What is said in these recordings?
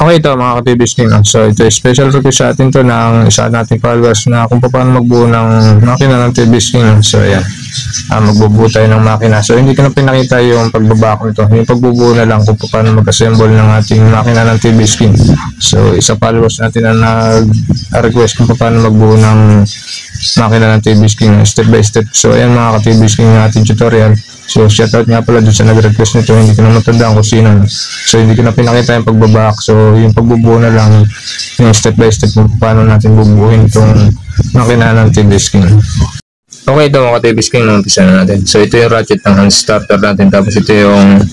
Okay, ito mga ka-TVs King. So ito special request sa atin to ng isa nating followers na kung paano magbuo ng makina ng TVs King. So ayan, magbubuo tayo ng makina. So hindi ko na pinakita yung pagbabako nito, yung pagbubuo na lang kung paano mag-assemble ng ating makina ng TVs King. So isa followers natin na nag-request kung paano magbuo ng makina ng TVs King step by step. So ayan mga ka-TVs King yung ating tutorial. So shoutout nga pala dun sa nag-request nito, hindi ko na matandaan kung sino. So hindi ko na pinakita yung pagbabak. So yung pagbubuo na lang, yung step by step kung paano natin bubuuin itong makina ng TVs King. Okay, ito mga TVs King, umpisa na natin. So ito yung ratchet ng hand starter natin, tapos ito yung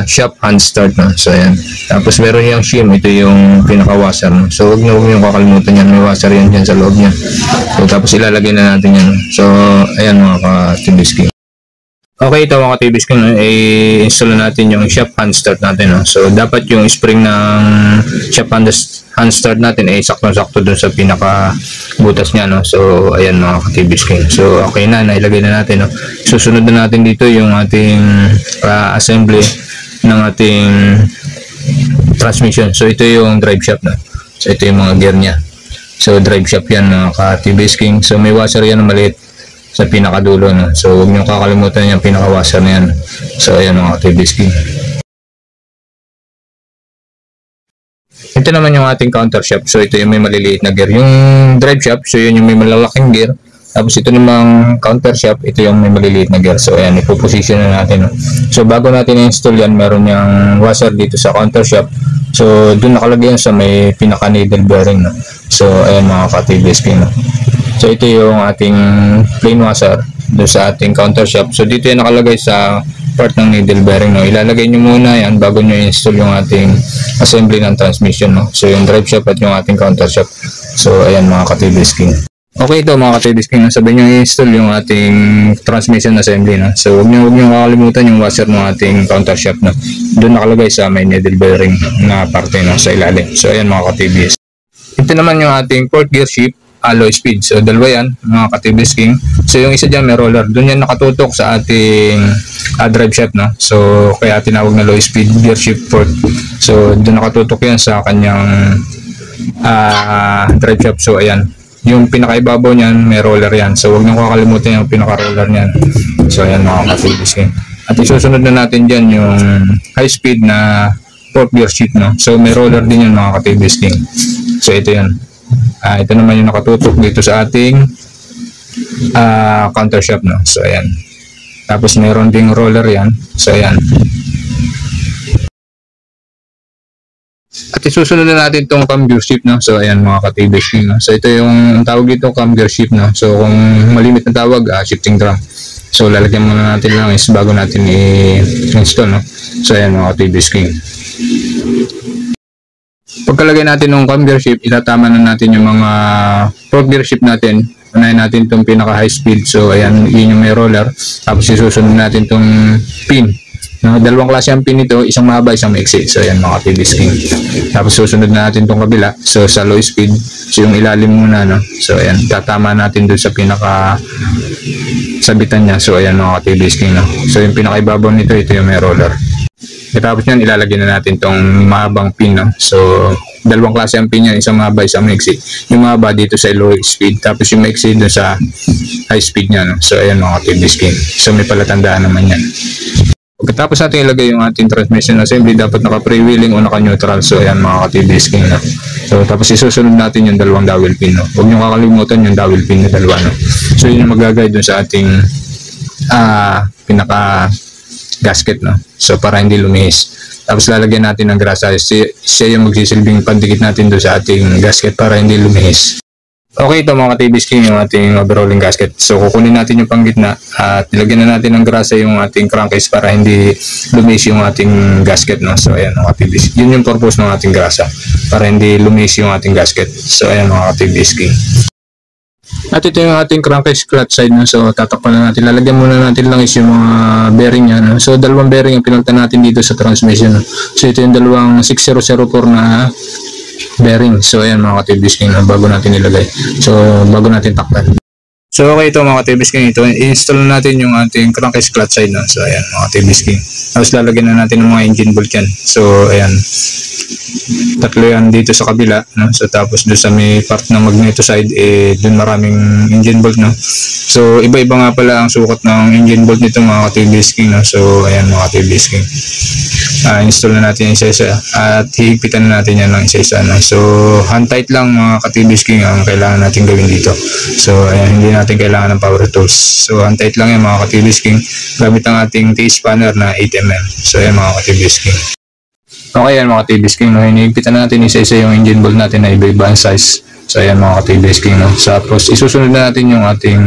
shop hand start no? So ayan, tapos meron yung shim, ito yung pinaka-washer no? So huwag nyo kakalimutan yan, may washer yan dyan sa loob niya. So tapos ilalagay na natin yan. So ayan mga ka-TVs King. Okay, ito mga TVs King, i-install natin yung shop hand start natin. No? So, dapat yung spring ng shop hand start natin ay sakto-sakto dun sa pinaka-butas niya. No? So, ayan mga TVs King. So, okay na, nailagay na natin. No? Susunod na natin dito yung ating assembly ng ating transmission. So, ito yung drive shaft. No? So, ito yung mga gear niya. So, drive shaft yan mga TVs King. So, may washer yan na maliit sa pinakadulo no. So huwag niyo kakalimutan yung pinaka-washer na yan. So ayan mga TVs King. Ito naman yung ating counter shaft. So ito yung may maliliit na gear. Yung drive shaft, so yun yung may malalaking gear. Tapos ito namang counter shaft, ito yung may maliliit na gear. So ayan, ipo-position na natin no. So bago natin i-install yan, meron yung washer dito sa counter shaft. So doon nakalagay yan sa may pinaka needle bearing no. So ayan mga ka-TVs King no. So ito yung ating plain washer doon sa ating counter shaft. So dito yung nakalagay sa part ng needle bearing no. Ilalagay nyo muna yan bago nyo install yung ating assembly ng transmission no. So yung drive shaft at yung ating counter shaft. So ayan mga ka-TVs King. Okay, ito mga ka-TVs King, sabi nyo i-install yung ating transmission assembly no. So huwag nyo kakalimutan yung washer ng ating counter shaft no. Doon nakalagay sa may needle bearing na parte no, sa ilalim. So ayan mga ka-TVs. Ito naman yung ating port gear shift alloy speed. So dalawa yan mga ka-TVs King. So yung isa dyan may roller, doon yan nakatutok sa ating drive shaft no. So kaya tinawag na low speed gear shift port. So doon nakatutok yan sa kanyang drive shaft. So ayan, yung pinakaibabaw niyan may roller yan. So huwag nyo kakalimutan yung pinaka-roller niyan. So ayan mga ka-TVs King. At isusunod na natin dyan yung high speed na port gear shift no. So may roller din yan mga ka-TVs King. So ito yan. Ito naman yung nakatutok dito sa ating counter shaft no. So ayan, tapos mayroon ding roller yan. So ayan, at isusunod na natin itong cam gear shift no. So ayan mga ka-TVs King no. So ito yung tawag dito, cam gear shift no. So kung malimit na tawag, shifting drum. So lalagyan muna natin lang is bago natin i-install no. So ayan mga ka-TVs King. Pagkalagay natin ng cam gear shift, itatama na natin yung mga port gear shift natin. Unahin natin itong pinaka high speed. So ayan, yun yung may roller. Tapos isusunod natin itong pin. Dalawang klase ang pin nito, isang mahaba, isang maiksi. So ayan mga TVs King. Tapos susunod na natin itong kabila. So sa low speed, so yung ilalim muna no. So ayan, tatama natin dun sa pinaka sabitan niya. So ayan mga TVs King no. So yung pinakaibabaw nito, ito yung may roller. Tapos yan, ilalagay na natin tong mahabang pin no? So dalawang klase ang pin yan, isang mahaba, isang maiksi. Yung mahaba dito sa low speed, tapos yung maiksi dun sa high speed nya no? So ayan mga TVs King. So may palatandaan naman yan. Pagkatapos natin ilagay yung ating transmission assembly, dapat naka-freewheeling o naka-neutral. So ayan mga TVs King no? So tapos isusunod natin yung dalawang dowel pin no? Huwag nyo kakalimutan yung dowel pin na dalawa no? So yun yung mag-guide dun sa ating pinaka gasket no. So para hindi lumihis. Tapos lalagyan natin ng grasa. Siya yung magsisilbing pandikit natin doon sa ating gasket para hindi lumihis. Okay, ito mga TVs King yung ating overhauling gasket. So kukunin natin yung panggitna at nilagyan na natin ng grasa yung ating crankcase para hindi lumihis yung ating gasket no. So ayan mga TVs. Yun yung purpose ng ating grasa, para hindi lumihis yung ating gasket. So ayan mga TVs King. At ito yung ating crankcase clutch side no? So tatakpan na natin, lalagyan muna natin lang is yung mga bearing nya no? So dalawang bearing yung pinalitan natin dito sa transmission no? So ito yung dalawang 6004 na bearing. So ayan mga TVs King no? Bago natin ilagay, so bago natin takpan. So okay, ito mga TVS King, ito i-install natin yung ating crankcase clutch side, no? So ayan mga TVS King, tapos lalagyan na natin ng mga engine bolt yan. So ayan, tatlo yan dito sa kabila, no? So tapos doon sa may part ng magneto side, doon maraming engine bolt, no? So iba-iba nga pala ang sukat ng engine bolt nito mga TVS King, no? So ayan mga TVS King, install na natin isa-isa at hihigpitan na natin yan ng isa-isa, no? So hand tight lang mga TVS King ang kailangan natin gawin dito. So ayan, hindi natin kailangan ng power tools. So hand tight lang yan mga TVS King gamit ang ating T-spanner na 8mm. So ayan mga TVS King. Okay yan mga TVS King, no? Hinihigpitan natin isa-isa yung engine bolt natin na iba-iba ang size. So ayan mga TVS King, no? Tapos isusunod na natin yung ating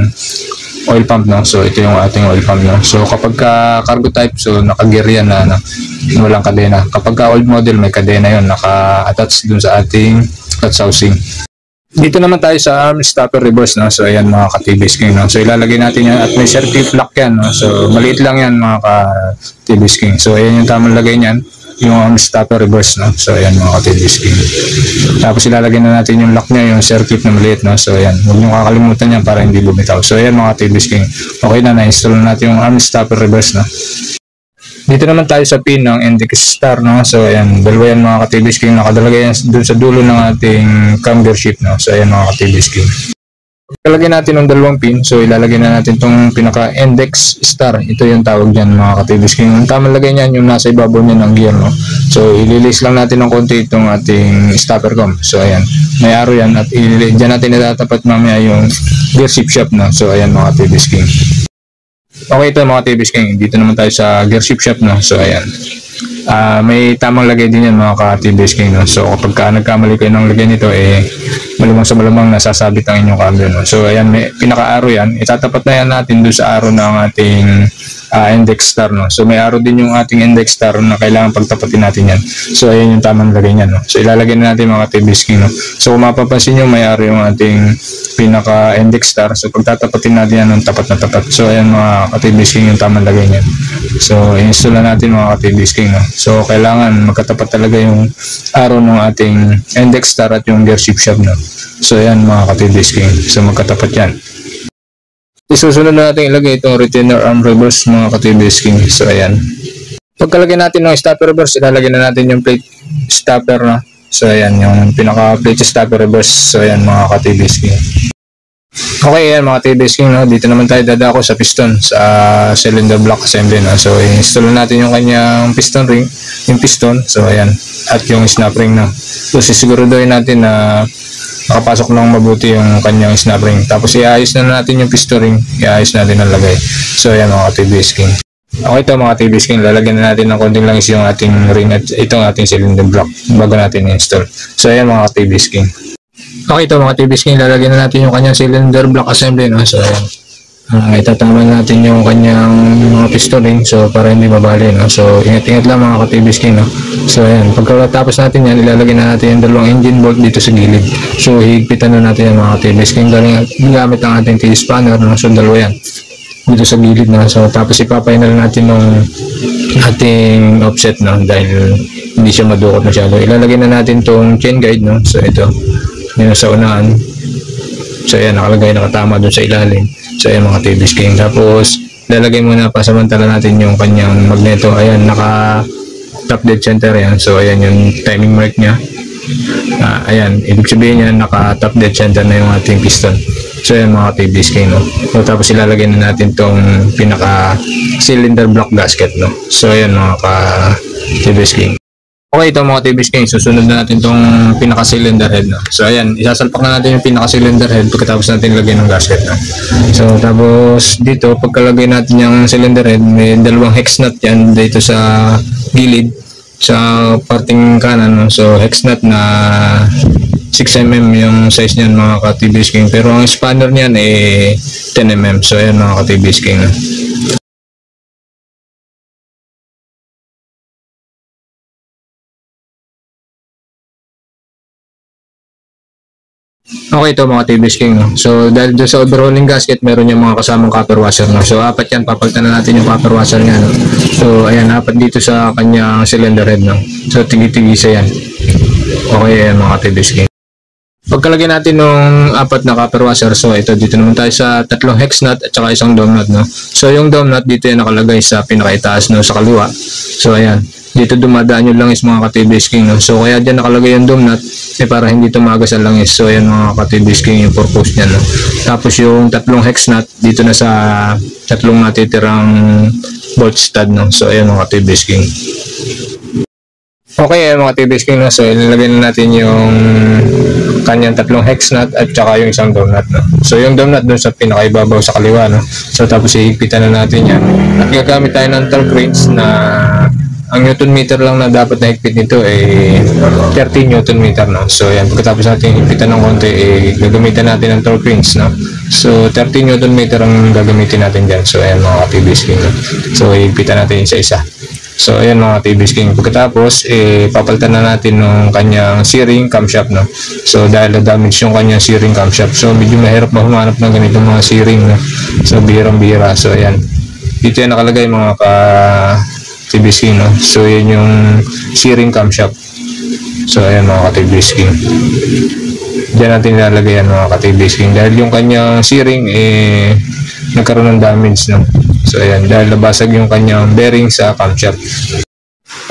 oil pump, no? So ito yung ating oil pump, no? So kapag cargo type, so naka-gear yan na, no? Walang kadena. Kapag old model, may kadena yon, naka-attach dun sa ating clutch housing. Dito naman tayo sa arm stopper reverse, no? So ayan mga TVS King, no? So ilalagay natin yan at may circuit lock yan, no? So maliit lang yan mga TVS King. So ayan yung tamang lagay niyan, yung arm stopper reverse, no? So ayan mga TVS King. Tapos ilalagay na natin yung lock niya, yung circuit na maliit, no? So ayan, huwag nyo kakalimutan yan para hindi bumitaw. So ayan mga TVS King, okay na, na-install na natin yung arm stopper reverse, no? Dito naman tayo sa pin ng index star, no? So ayan, dalawa yan mga TVS King, nakadalagay yan dun sa dulo ng ating cam gear shift, no? So ayan mga TVS King. Ilalagay natin ng dalawang pin, so ilalagay na natin itong pinaka index star, ito yung tawag dyan mga TVS King. Yung tamang lagay niyan yung nasa ibabaw niya ng gear, no? So ililis lang natin ng konti itong ating stopper com. So ayan, may arrow yan at dyan natin natatapat mamaya yung gear shift shaft, no? So ayan mga TVS King. Okay, ito mga TVS King, dito naman tayo sa gear shift shaft, no? So ayan, may tamang lagay din yan mga TVS King, no? So kapag nagkamali kayo ng lagay nito, malamang sa malamang nasasabit ang inyong cambio, no? So ayan, may pinaka-arrow yan, itatapat na yan natin doon sa arrow ng ating index star, no? So may arrow din yung ating index star na kailangan pagtapatin natin yan. So ayan yung tamang lagay niyan, no? So ilalagay na natin mga TVS King, no? So kung mapapansin nyo, may arrow yung ating pinaka index star. So pagtatapatin natin yan ng tapat na tapat. So ayan mga TVS King yung tamang lagay niyan. So install na natin mga TVS King, no? So kailangan magkatapat talaga yung arrow ng ating index star at yung gear shift shaft, no? So ayan mga TVS King, so magkatapat yan. Isusunod na natin ilagay itong retainer arm reverse mga TVS King. So ayan, pagkalagay natin ng stopper reverse, ilalagay na natin yung plate stopper, no? So ayan, yung pinaka plate stopper reverse. So ayan mga TVS King. Okay, ayan mga TVS King, no? Dito naman tayo dadako sa piston, sa cylinder block assembly, no? So i-install natin yung kanyang piston ring, yung piston. So ayan, at yung snap ring, no? So sisiguraduhin natin na nakapasok lang mabuti yung kanyang snap ring. Tapos iayos na natin yung piston ring, iayos natin ang lagay. So ayan mga TVS King. Okay, ito mga TVS King, lalagyan na natin ng konting langis yung ating ring at itong ating cylinder block bago natin i-install. So ayan mga TVS King. Okay, ito mga TVS King, lalagyan na natin yung kanyang cylinder block assembly, no? So ayan, itatama natin yung kanyang mga piston ring, so para hindi mabali, no? So ingat-ingat lang mga TVS King, no? So ayan, pagkatapos natin yan, ilalagay na natin yung dalawang engine bolt dito sa gilid. So higpitan na natin yung mga TVS King gamit ang ating T-spanner, no? So dalawa yan dito sa gilid, no? So tapos ipapainal natin ng ating offset, no? Dahil hindi siya madukot masyado. Ilalagay na natin tong chain guide, no? So ito, yun sa unahan. So ayan, nakalagay, nakatama dun sa ilalim. So ayan mga TVS King. Tapos lalagay muna, pasamantala natin yung kanyang magneto. Ayan, naka top dead center yan. So ayan yung timing mark niya. Ayan, ibig sabihin niya naka top dead center na yung ating piston. So ayan mga TVS King, no? So tapos ilalagay na natin tong pinaka cylinder block gasket, no? So ayan mga TVS King. Okay, ito mga TVS King, susunod na natin itong pinaka-cylinder head, no? So ayan, isasalpak na natin yung pinaka-cylinder head pagkatapos natin lagyan ng gasket, no? So tapos dito, pagkalagay natin yung cylinder head, may dalawang hex nut yan dito sa gilid, sa parting kanan, no? So hex nut na 6mm yung size niyan mga TVS King, pero ang spanner niyan 10mm. So ayan mga TVS King, no? Okay, ito mga TVS King, no? So dahil doon sa overhauling gasket, meron yung mga kasamang copper washer, no? So apat yan, papalitan na natin yung copper washer niya, no? So ayan, apat dito sa kanyang cylinder head, no? So tigi-tigisa yan. Okay, ayan mga TVS King. Pagkalagay natin ng apat na copper washer, so ito dito naman tayo sa tatlong hex nut at saka isang dome nut, no. So yung dome nut dito yung nakalagay sa pinakaitaas, no, sa kaliwa. So ayan, dito dumadaan yung langis mga ka-TBS King, no. So kaya diyan nakalagay yung dome nut para hindi tumagas ang langis. So ayan mga ka-TBS King yung purpose niya, no. Tapos yung tatlong hex nut dito na sa tatlong natitirang bolt stud, no. So ayan mga ka-TBS King. Okay, mga TBS King, no? So ilalagay na natin yung kanyang tatlong hex nut at saka yung isang dome nut, no? So yung dome nut dun sa pinakaibabaw sa kaliwa, no? So tapos ihigpitan na natin yan. At gagamit tayo ng torque wrench na ang newton meter lang na dapat na higpit nito ay 30 newton meter, no? So yan, pagkatapos natin higpitan ng konti, gagamitan natin ng torque wrench, no? So 30 newton meter ang gagamitin natin dyan. So ayan mga TBS King, no? So higpitan natin isa-isa. So ayan mga TBS King, pagkatapos papalitan na natin ng kanyang steering camshaft, no. So dahil na-damage yung kanyang steering camshaft, so medyo mahirap humanap ng ganitong mga steering, no. So bihirang-bihira. So ayan, dito yan nakalagay mga ka TBS King, no. So yan yung steering camshaft. So ayan mga ka TBS King, diyan natin nilalagay yan mga ka TBS King dahil yung kanyang steering nagkaroon ng damage, no. So ayan, dahil nabasag yung kanyang bearing sa camshaft.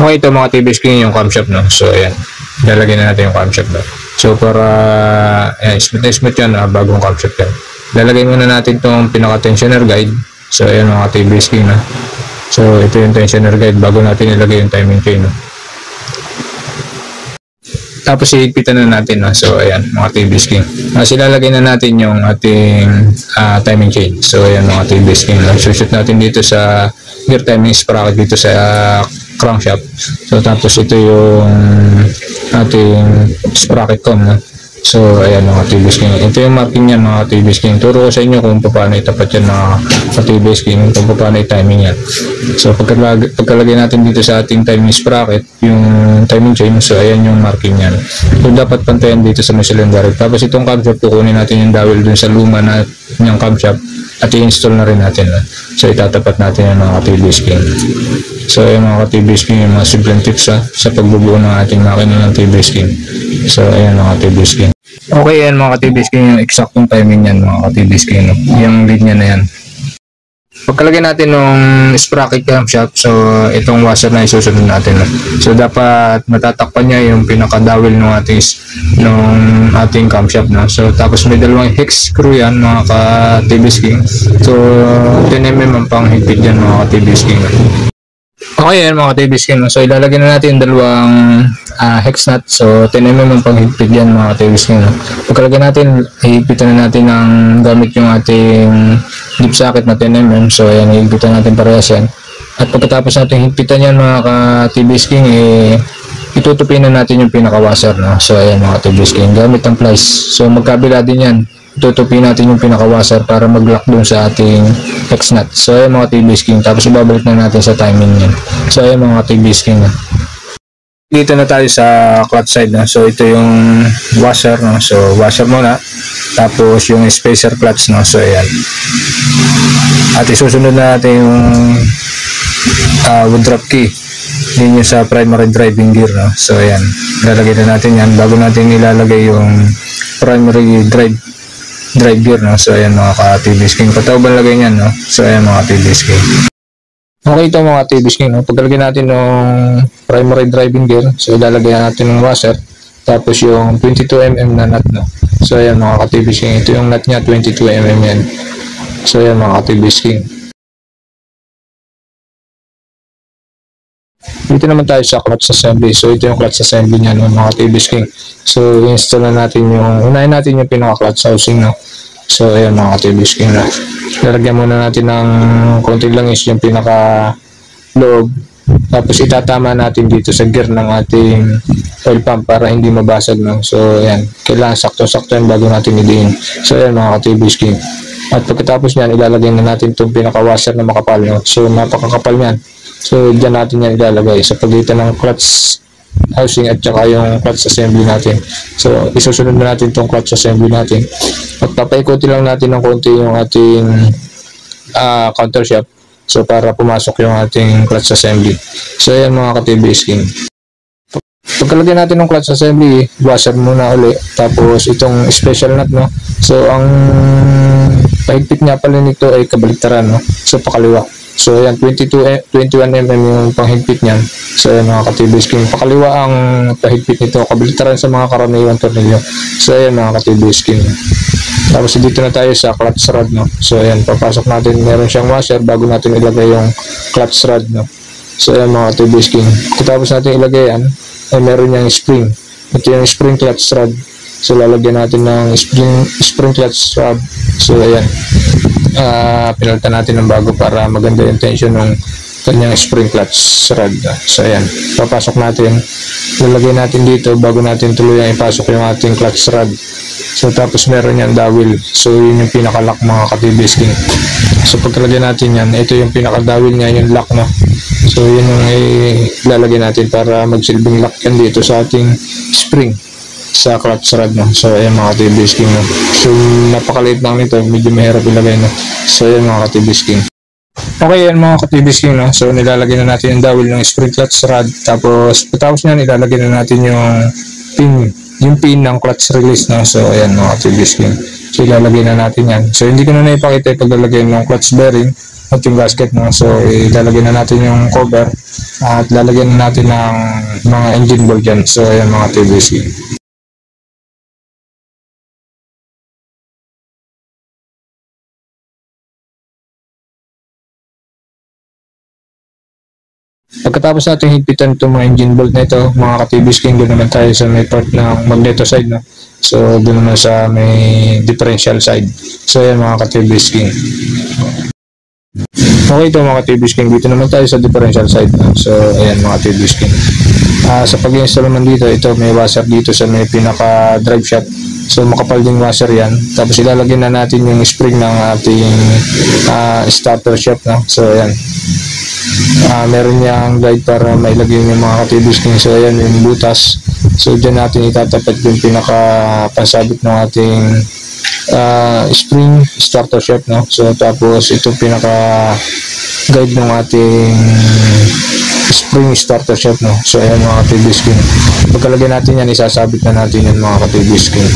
Okay, ito mga TBS King yung camshaft, no. So ayan, lalagyan na natin yung camshaft, no. So para ayan, smooth na smooth yan, bagong camshaft yan. Lalagay muna natin itong pinaka tensioner guide. So ayan mga TBS King, no. So ito yung tensioner guide bago natin ilagay yung timing chain, no. Tapos ihigpitan na natin, no? So ayan mga TBS King, ilalagay na natin yung ating timing chain. So ayan mga TBS King, no? So shoot natin dito sa gear timing sprocket dito sa crankshaft. So tapos ito yung ating sprocket com, no? So ayan mga TBS King, ito yung marking yan mga TBS King. Turo ko sa inyo kung paano itapat yan mga TBS King, kung paano i-timing yan. So pagkalagay natin dito sa ating timing sprocket yung timing chain, so ayan yung marking yan. So dapat pantayan dito sa may cylinder. Tapos itong camshaft, kukunin natin yung dowel dun sa luma na yung camshaft at i-install na rin natin. So itatapat natin yung mga TBS King. So ayan mga TBS King, yung mga simple tips sa pagbubuo ng ating makina ng TBS King. So ayan mga TBS King. Okay, yan mga TBS King, yung eksaktong timing yan mga TBS King, no? Yung linya na yan. Pagkalagay natin ng sprocket camshaft, so itong washer na isusunod natin, no? So dapat matatakpan niya yung pinaka-dowel ng ating camshaft, no? So tapos may dalawang hex screw yan mga ka-TBS King. So 10mm ang panghigpit yan mga ka-TBS King, no? Okay yan mga TBS King, no? So ilalagay na natin yung dalawang hex nut. So 10mm ang panghigpit yan mga TBS King, no? Pagkalagay natin, hihigpitan na natin ng gamit yung ating deep socket na 10mm. So ayan, hihigpitan natin parehas yan. At pagkatapos natin higpitan yan mga ka-TBS King, itutupin na natin yung pinaka-washer, no? So ayan mga TBS King, gamit ang plies. So magkabila din yan, tutupin natin yung pinaka-washer para mag-lock dun sa ating hex nut. So ayan mga TBS King, tapos ibabalik na natin sa timing yan. So ayan mga TBS King, no? Dito na tayo sa clutch side, no? So ito yung washer, no? So washer muna, tapos yung spacer clutch, no? So ayan, at isusunod na natin yung wood drop key din yung sa primary driving gear, no? So ayan, lalagay na natin yan bago natin ilalagay yung primary drive gear, no? So ayan mga ka-TBS King, patawban lagay niyan, no? So ayan mga TBS King. Okay, ito mga TBS King, no? Pagkalagay natin ng primary driving gear, so ilalagay natin ng washer, tapos yung 22mm na nut, no? So ayan mga ka-TBS King, ito yung nut niya, 22mm yan. So ayan mga ka-TBS King. Dito naman tayo sa clutch assembly. So ito yung clutch assembly niya, no, mga TBS King. So install na natin unahin natin yung pinaka-clutch housing, no? So ayan mga TBS King, no? Lalagyan muna natin ng konting langis yung pinaka-loob. Tapos itatama natin dito sa gear ng ating oil pump para hindi mabasag, no? So ayan, kailangan sakto-sakto yan bago natin idiin. So ayan mga TBS King. At pagkatapos niyan, ilalagay na natin itong pinaka-washer na makapal, no? So napakakapal niyan. So dyan natin yan ilalagay sa pagitan ng clutch housing at saka yung clutch assembly natin. So isusunod na natin itong clutch assembly natin. At papaikuti lang natin ng konti yung ating counter shaft, so para pumasok yung ating clutch assembly. So ayan mga ka-TBS King. Pagkalagay natin ng clutch assembly, washer muna uli. Tapos itong special nut, no? So ang pahigpit nga pala nito ay kabaliktaran, no? So pakaliwa. So ayan, 21 mm yung panghigpit niyan. So ayan mga ka-TBS King. Pakaliwa ang pahigpit nito, kabaliktaran sa mga karaniwang tornilyo. So ayan mga ka-TBS King. Tapos dito na tayo sa clutch rod, no? So ayan, papasok natin, meron siyang washer bago natin ilagay yung clutch rod, no? So ayan mga TBS King. Tapos natin ilagay yan, ay meron niyang spring. Ito yung spring clutch rod. So lalagyan natin ng spring clutch rod. So ayan, pinalitan natin ng bago para maganda yung tension ng kanyang spring clutch rod. So ayan, papasok natin, lalagay natin dito bago natin tuluyang ipasok yung ating clutch rod. So tapos meron yan dowel. So yun yung pinaka-lock mga ka-TBS King. So pagkalagay natin yan, ito yung pinaka-dowel niya, yung lock, no? So yun yung ilalagay natin para magsilbing lock yan dito sa ating spring sa clutch rod, no? So ayan mga ka-TBS King, no? So napakaliit lang nito, medyo mahirap ilagay, no? So ayan mga ka-TBS King. Okay yan mga ka-TBS King, no? So nilalagay na natin yung dowel ng spring clutch rod. Tapos patapos niyan, nilalagay na natin yung pin ng clutch release, no? So ayan mga ka-TBS King. So ilalagay na natin yan. So hindi ko na naipakita yung paglalagay ng clutch bearing at yung gasket, no? So ilalagay na natin yung cover at lalagyan na natin ng mga engine bolt dyan. So ayan mga TBS King. Pagkatapos natin higpitan itong mga engine bolt na ito, mga ka-TBS King, doon naman tayo sa may part ng magneto side, no? So doon naman sa may differential side. So ayan mga ka-TBS King. Okay ito mga TBS King, dito naman tayo sa differential side, no? So ayan mga TBS King. Sa pag-install naman dito, ito may washer dito sa may pinaka drive shaft. So makapal din washer yan. Tapos ilalagay na natin yung spring ng ating starter shaft, no? So ayan, meron niyang guide para mailagay yung mga TBS King. So ayan yung butas. So dyan natin itatapat yung pinaka pansabit ng ating spring starter shaft, no? So tapos ito pinaka guide ng ating spring starter shaft, no? So ayan mga TBS King. Pagkalagay natin yan, isasabit na natin yan mga TBS King.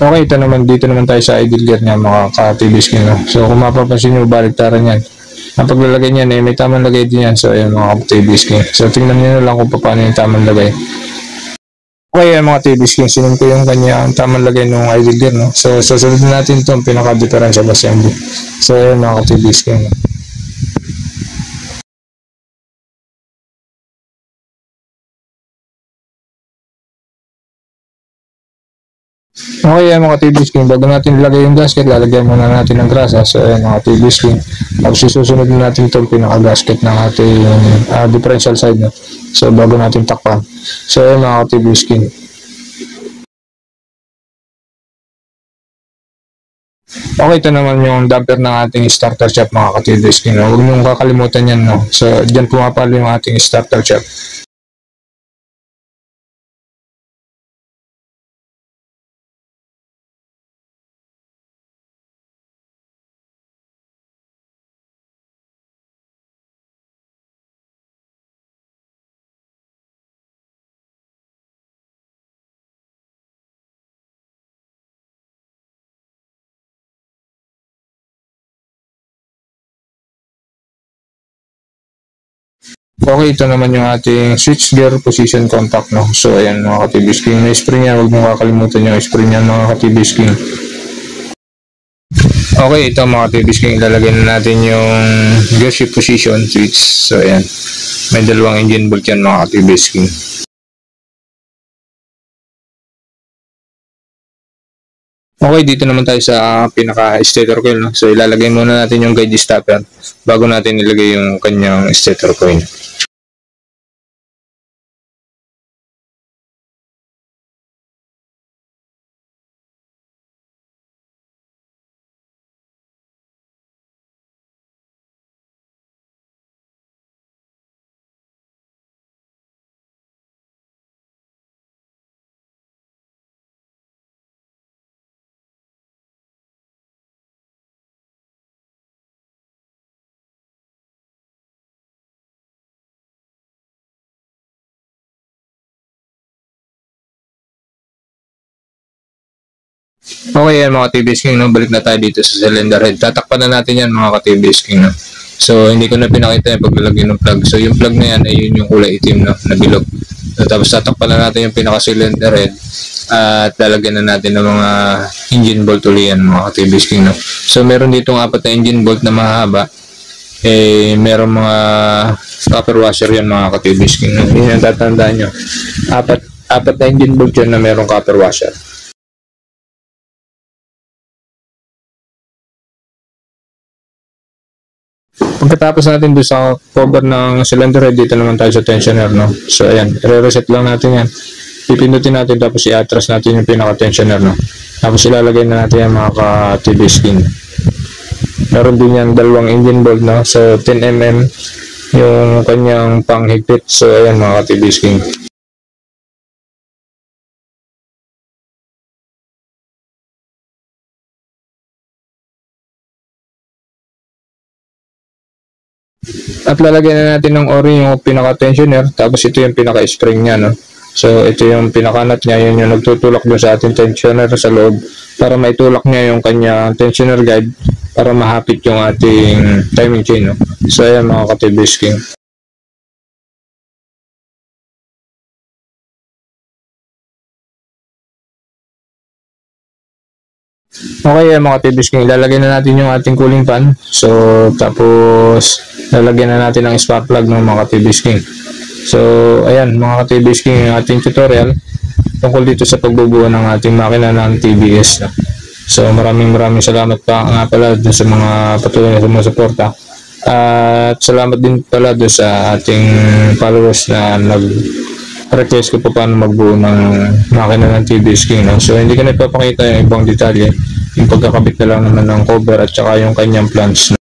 Okay, ito naman, dito naman tayo sa idle gear niya mga ka-TBS King, no? So kung mapapansin nyo, baliktaran yan. Ang paglalagay niyan, may tamang lagay din yan. So ayan mga TBS King. So tingnan nyo na lang kung paano yung tamang lagay. Okay, mga TBS King, sinun ko yung kanyang tamang lagay ng idle gear, no? So susunod na natin itong pinaka-differential assembly. So ayan mga TBS King. Okay, mga TBS King, bago natin ilagay yung gasket, lalagyan muna natin ng grasa. So ayan mga TBS King, tapos susunod na natin itong pinaka-gasket ng ating differential side, no? So bago natin takpan. So ayan mga TBS King. Okay, ito naman yung damper ng ating starter shaft mga ka-TBS King, no? Huwag niyong kakalimutan yan, no? So dyan pumapalo yung ating starter shaft. Okay, ito naman yung ating switch gear position contact, no? So ayan mga ka-TBS King, may spring yan, huwag mong kakalimutan yung spring yan mga ka-TBS King. Okay, ito mga TBS King, ilalagay na natin yung gear shift position switch. So ayan, may dalawang engine bolt yan mga TBS King. Okay, dito naman tayo sa pinaka-stator coil, no? So ilalagay muna natin yung guide stopper bago natin ilagay yung kanyang stator coil. Okay yan mga ka-TBS King, no? Balik na tayo dito sa cylinder head. Tatakpan na natin yan mga ka-TBS King, no? So hindi ko na pinakita yung paglalagay ng plug. So yung plug na yan ay yun yung kulay itim, no? Na bilog. So, tapos tatakpan na natin yung pinaka-cylinder head at lalagyan na natin ng mga engine bolt uli yan mga ka-TBS King, no? So meron dito ng 4 na engine bolt na mahaba. Meron mga copper washer yan mga ka-TBS King, no? Yun yung tatandaan nyo. Apat na engine bolt yan na merong copper washer. Pagkatapos natin doon sa cover ng cylinder head, dito naman tayo sa tensioner, no? So ayan, re-reset lang natin yan. Pipindutin natin tapos i-atras natin yung pinaka-tensioner, no? Tapos ilalagay na natin yung mga ka-TBS King. Meron din yan dalawang engine bolt, no? So 10mm yung kanyang panghigpit. So ayan mga ka-TBS King. At lalagyan na natin ng o-ring yung pinaka-tensioner, tapos ito yung pinaka-spring niya, no? So ito yung pinakanat niya, yun yung nagtutulak doon sa ating tensioner sa loob para maitulak niya yung kanyang tensioner guide para mahapit yung ating timing chain, no? So ayan mga ka-TBS King. Okay mga TBS King, ilalagay na natin yung ating cooling fan. So tapos lalagyan na natin ang spark plug ng mga TBS King. So ayan mga TBS King, yung ating tutorial tungkol dito sa pagbubuo ng ating makina ng TBS. So maraming salamat pa nga pala sa mga patuloy na sumusuporta. At salamat din pala doon sa ating followers na request ko pa paano magbuo ng makina ng TBS King, no? So hindi ko na ipapakita yung ibang detalye, yung pagkakabit na lang naman ng cover at saka yung kanyang plans.